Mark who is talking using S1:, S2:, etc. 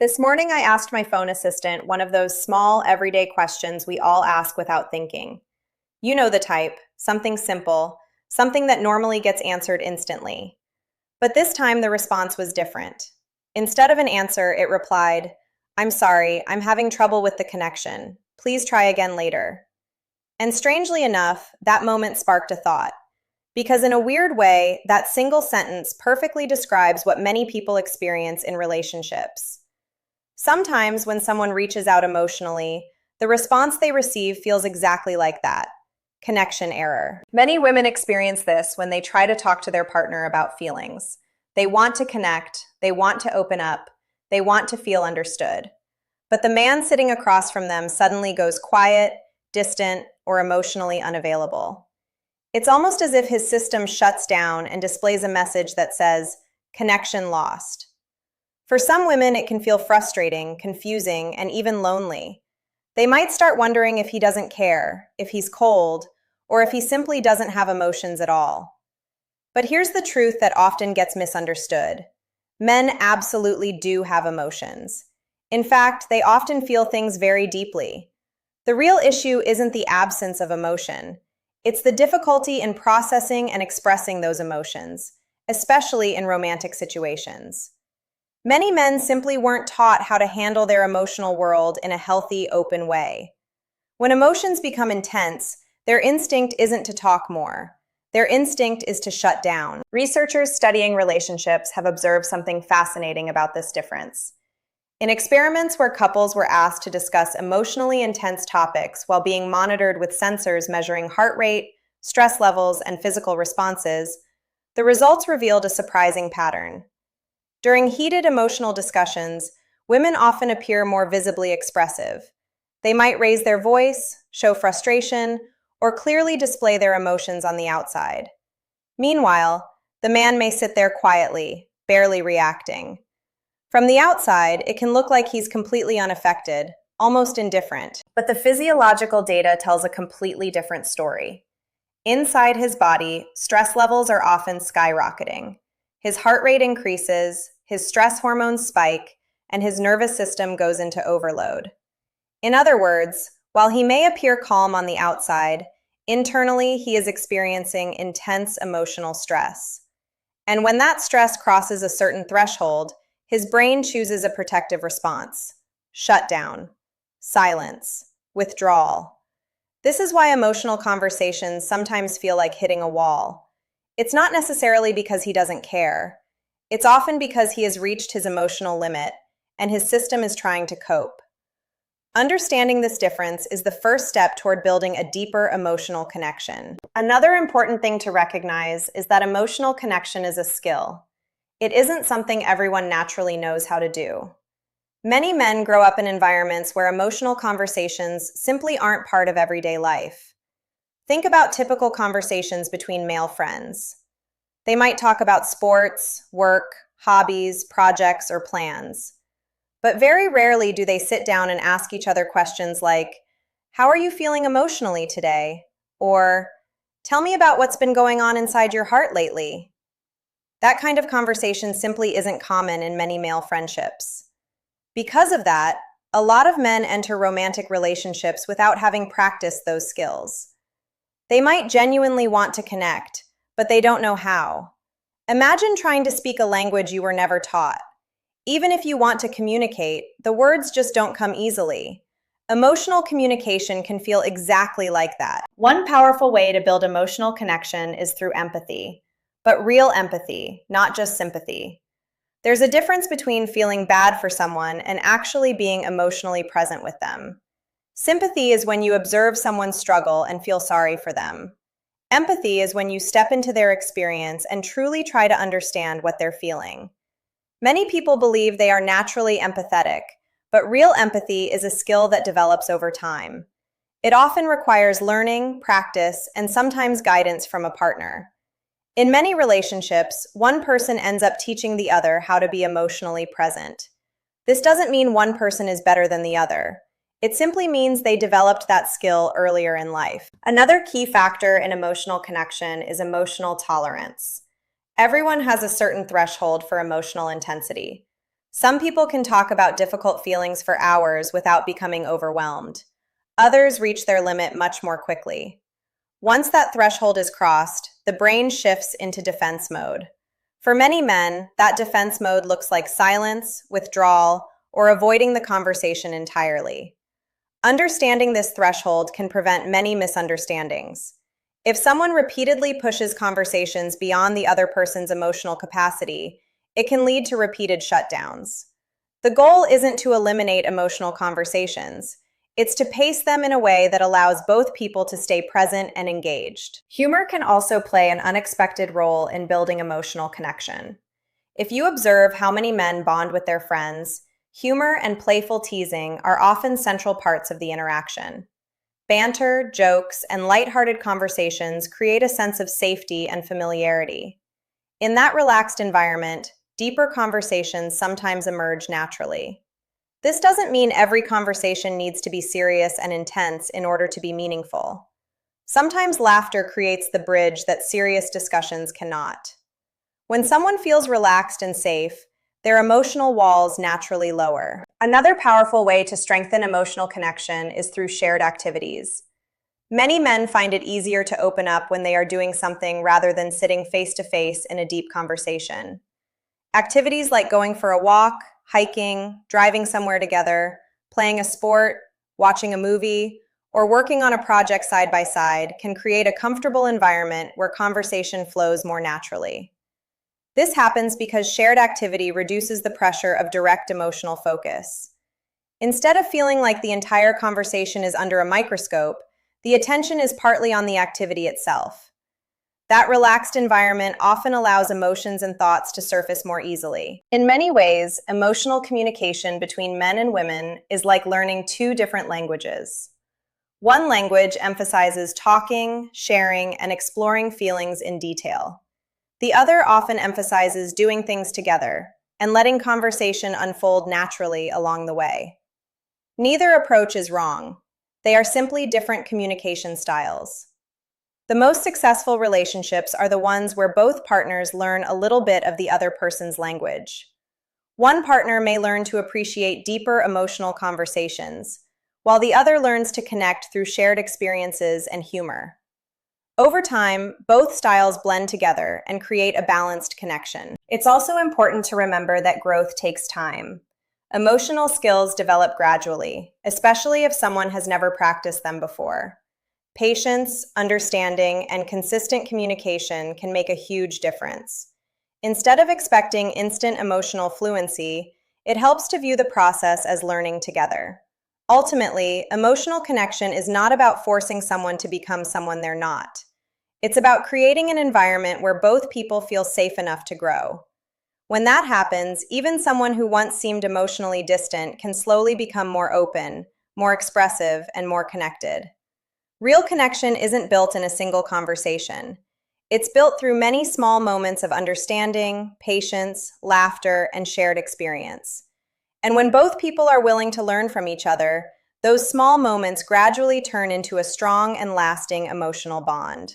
S1: This morning, I asked my phone assistant one of those small, everyday questions we all ask without thinking. You know the type, something simple, something that normally gets answered instantly. But this time, the response was different. Instead of an answer, it replied, "I'm sorry, I'm having trouble with the connection. Please try again later." And strangely enough, that moment sparked a thought. Because in a weird way, that single sentence perfectly describes what many people experience in relationships. Sometimes, when someone reaches out emotionally, the response they receive feels exactly like that: connection error. Many women experience this when they try to talk to their partner about feelings. They want to connect, they want to open up, they want to feel understood. But the man sitting across from them suddenly goes quiet, distant, or emotionally unavailable. It's almost as if his system shuts down and displays a message that says, "Connection lost." For some women, it can feel frustrating, confusing, and even lonely. They might start wondering if he doesn't care, if he's cold, or if he simply doesn't have emotions at all. But here's the truth that often gets misunderstood. Men absolutely do have emotions. In fact, they often feel things very deeply. The real issue isn't the absence of emotion. It's the difficulty in processing and expressing those emotions, especially in romantic situations. Many men simply weren't taught how to handle their emotional world in a healthy, open way. When emotions become intense, their instinct isn't to talk more. Their instinct is to shut down. Researchers studying relationships have observed something fascinating about this difference. In experiments where couples were asked to discuss emotionally intense topics while being monitored with sensors measuring heart rate, stress levels, and physical responses, the results revealed a surprising pattern. During heated emotional discussions, women often appear more visibly expressive. They might raise their voice, show frustration, or clearly display their emotions on the outside. Meanwhile, the man may sit there quietly, barely reacting. From the outside, it can look like he's completely unaffected, almost indifferent. But the physiological data tells a completely different story. Inside his body, stress levels are often skyrocketing. His heart rate increases, his stress hormones spike, and his nervous system goes into overload. In other words, while he may appear calm on the outside, internally he is experiencing intense emotional stress. And when that stress crosses a certain threshold, his brain chooses a protective response: shutdown, silence, withdrawal. This is why emotional conversations sometimes feel like hitting a wall. It's not necessarily because he doesn't care. It's often because he has reached his emotional limit and his system is trying to cope. Understanding this difference is the first step toward building a deeper emotional connection. Another important thing to recognize is that emotional connection is a skill. It isn't something everyone naturally knows how to do. Many men grow up in environments where emotional conversations simply aren't part of everyday life. Think about typical conversations between male friends. They might talk about sports, work, hobbies, projects, or plans. But very rarely do they sit down and ask each other questions like, "How are you feeling emotionally today?" Or, "Tell me about what's been going on inside your heart lately." That kind of conversation simply isn't common in many male friendships. Because of that, a lot of men enter romantic relationships without having practiced those skills. They might genuinely want to connect, but they don't know how. Imagine trying to speak a language you were never taught. Even if you want to communicate, the words just don't come easily. Emotional communication can feel exactly like that. One powerful way to build emotional connection is through empathy, but real empathy, not just sympathy. There's a difference between feeling bad for someone and actually being emotionally present with them. Sympathy is when you observe someone's struggle and feel sorry for them. Empathy is when you step into their experience and truly try to understand what they're feeling. Many people believe they are naturally empathetic, but real empathy is a skill that develops over time. It often requires learning, practice, and sometimes guidance from a partner. In many relationships, one person ends up teaching the other how to be emotionally present. This doesn't mean one person is better than the other. It simply means they developed that skill earlier in life. Another key factor in emotional connection is emotional tolerance. Everyone has a certain threshold for emotional intensity. Some people can talk about difficult feelings for hours without becoming overwhelmed. Others reach their limit much more quickly. Once that threshold is crossed, the brain shifts into defense mode. For many men, that defense mode looks like silence, withdrawal, or avoiding the conversation entirely. Understanding this threshold can prevent many misunderstandings. If someone repeatedly pushes conversations beyond the other person's emotional capacity, it can lead to repeated shutdowns. The goal isn't to eliminate emotional conversations. It's to pace them in a way that allows both people to stay present and engaged. Humor can also play an unexpected role in building emotional connection. If you observe how many men bond with their friends, humor and playful teasing are often central parts of the interaction. Banter, jokes, and lighthearted conversations create a sense of safety and familiarity. In that relaxed environment, deeper conversations sometimes emerge naturally. This doesn't mean every conversation needs to be serious and intense in order to be meaningful. Sometimes laughter creates the bridge that serious discussions cannot. When someone feels relaxed and safe, their emotional walls naturally lower. Another powerful way to strengthen emotional connection is through shared activities. Many men find it easier to open up when they are doing something rather than sitting face to face in a deep conversation. Activities like going for a walk, hiking, driving somewhere together, playing a sport, watching a movie, or working on a project side by side can create a comfortable environment where conversation flows more naturally. This happens because shared activity reduces the pressure of direct emotional focus. Instead of feeling like the entire conversation is under a microscope, the attention is partly on the activity itself. That relaxed environment often allows emotions and thoughts to surface more easily. In many ways, emotional communication between men and women is like learning two different languages. One language emphasizes talking, sharing, and exploring feelings in detail. The other often emphasizes doing things together and letting conversation unfold naturally along the way. Neither approach is wrong. They are simply different communication styles. The most successful relationships are the ones where both partners learn a little bit of the other person's language. One partner may learn to appreciate deeper emotional conversations, while the other learns to connect through shared experiences and humor. Over time, both styles blend together and create a balanced connection. It's also important to remember that growth takes time. Emotional skills develop gradually, especially if someone has never practiced them before. Patience, understanding, and consistent communication can make a huge difference. Instead of expecting instant emotional fluency, it helps to view the process as learning together. Ultimately, emotional connection is not about forcing someone to become someone they're not. It's about creating an environment where both people feel safe enough to grow. When that happens, even someone who once seemed emotionally distant can slowly become more open, more expressive, and more connected. Real connection isn't built in a single conversation. It's built through many small moments of understanding, patience, laughter, and shared experience. And when both people are willing to learn from each other, those small moments gradually turn into a strong and lasting emotional bond.